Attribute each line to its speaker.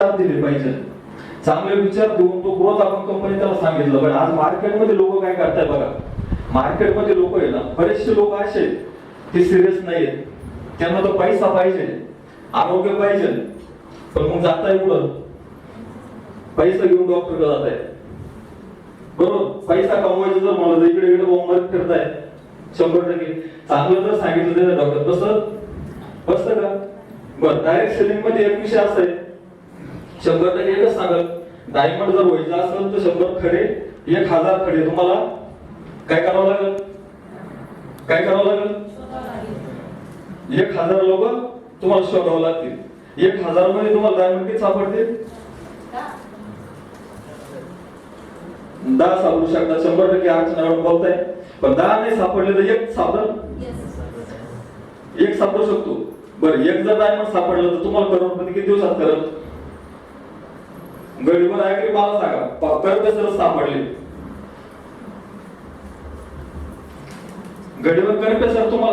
Speaker 1: दिले पाहिजे, चांगले विचार देऊन तो ग्रोथ आपण कंपनी त्याला सांगितलं. पण आज मार्केटमध्ये लोक काय करताय बघा, मार्केटमध्ये लोक आहे ना, बरेचसे लोक असे ते सिरियस नाहीयेत, त्यांना तो पैसा पाहिजे, आरोग्य पाहिजे, पण मग जाताय कुठं? पैसा घेऊन डॉक्टरकडे जाताय, बरोबर? पैसा कमवायचा जर मला इकडे इकडे बोंबलत फिरताय, 100% चांगलं जर सांगितलं तर डॉक्टर बसतं का? बरं, डायरेक्ट सेलिंग मध्ये एक विषय असा आहे, 100% एकच सांगाल, डायमंड जर व्हायचं असेल तर 100 खडे, 1000 खडे तुम्हाला काय करावं लागेल? काय करावं लागेल? 1000 लोक तुम्हाला शोधावं लागतील. 1000 मध्ये तुम्हाला डायमंड किती सापडतील? 10 सापडू शकतात. 100% अर्चना मॅडम बोलताय, पण 10 नाही सापडले तर एक सापडल, एक सापडू शकतो. बरं, एक जर डायमंड सापडलं तर तुम्हाला करोडपती किती दिवसात करत? गडीवर ऐकली मला सांगा, करपेसर सापडले, गडीवर करपेसर तुम्हाला